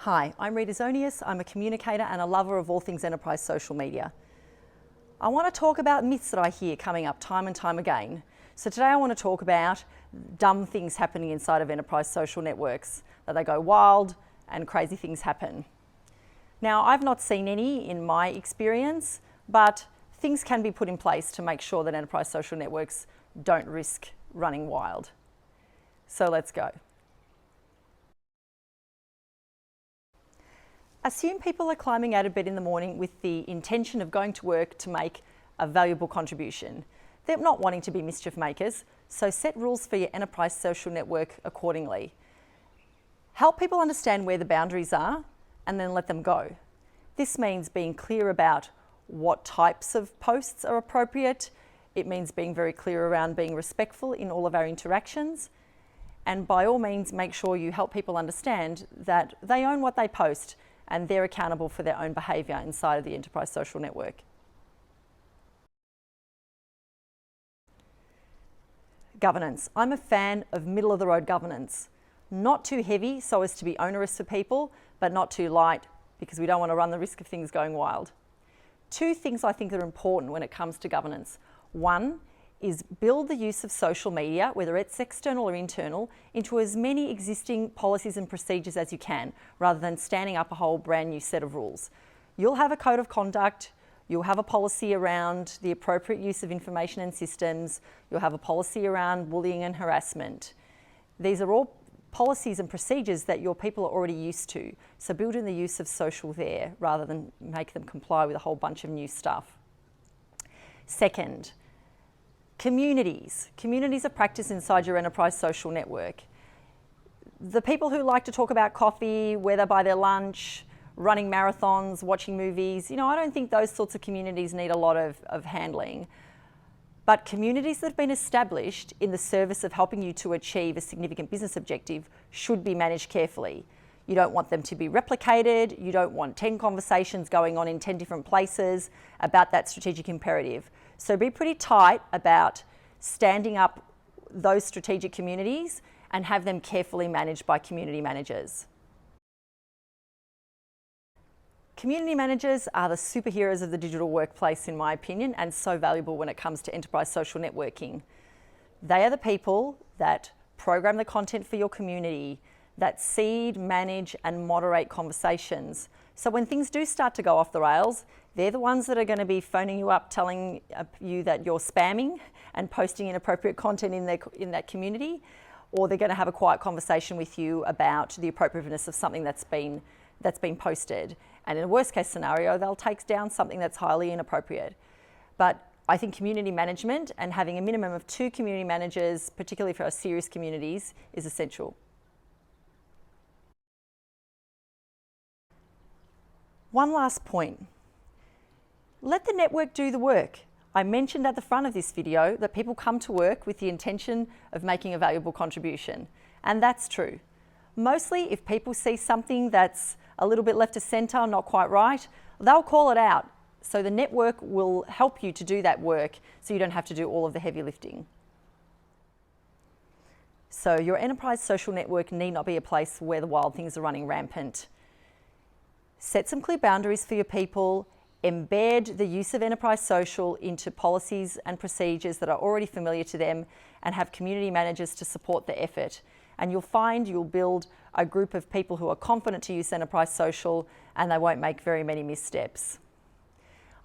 Hi, I'm Rita Zonius. I'm a communicator and a lover of all things enterprise social media. I want to talk about myths that I hear coming up time and time again. So today I want to talk about dumb things happening inside of enterprise social networks, that they go wild and crazy things happen. Now, I've not seen any in my experience, but things can be put in place to make sure that enterprise social networks don't risk running wild. So let's go. Assume people are climbing out of bed in the morning with the intention of going to work to make a valuable contribution. They're not wanting to be mischief makers, so set rules for your enterprise social network accordingly. Help people understand where the boundaries are and then let them go. This means being clear about what types of posts are appropriate. It means being very clear around being respectful in all of our interactions. And by all means, make sure you help people understand that they own what they post and they're accountable for their own behaviour inside of the enterprise social network. Governance. I'm a fan of middle-of-the-road governance. Not too heavy so as to be onerous for people, but not too light because we don't want to run the risk of things going wild. Two things I think that are important when it comes to governance. One is build the use of social media, whether it's external or internal, into as many existing policies and procedures as you can, rather than standing up a whole brand new set of rules. You'll have a code of conduct, you'll have a policy around the appropriate use of information and systems, you'll have a policy around bullying and harassment. These are all policies and procedures that your people are already used to. So build in the use of social there, rather than make them comply with a whole bunch of new stuff. Second, communities. Communities of practice inside your enterprise social network. The people who like to talk about coffee, where they buy their lunch, running marathons, watching movies, I don't think those sorts of communities need a lot of handling. But communities that have been established in the service of helping you to achieve a significant business objective should be managed carefully. You don't want them to be replicated. You don't want 10 conversations going on in 10 different places about that strategic imperative. So be pretty tight about standing up those strategic communities and have them carefully managed by community managers. Community managers are the superheroes of the digital workplace, in my opinion, and so valuable when it comes to enterprise social networking. They are the people that program the content for your community, that seed, manage and moderate conversations. So when things do start to go off the rails, they're the ones that are going to be phoning you up, telling you that you're spamming and posting inappropriate content in that community, or they're going to have a quiet conversation with you about the appropriateness of something that's been posted. And in a worst case scenario, they'll take down something that's highly inappropriate. But I think community management and having a minimum of 2 community managers, particularly for our serious communities, is essential. One last point. Let the network do the work. I mentioned at the front of this video that people come to work with the intention of making a valuable contribution, and that's true. Mostly if people see something that's a little bit left of centre, not quite right, they'll call it out. So the network will help you to do that work so you don't have to do all of the heavy lifting. So your enterprise social network need not be a place where the wild things are running rampant. Set some clear boundaries for your people, embed the use of enterprise social into policies and procedures that are already familiar to them, and have community managers to support the effort. And you'll find you'll build a group of people who are confident to use enterprise social and they won't make very many missteps.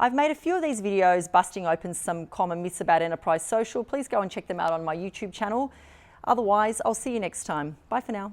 I've made a few of these videos busting open some common myths about enterprise social. Please go and check them out on my YouTube channel. Otherwise, I'll see you next time. Bye for now.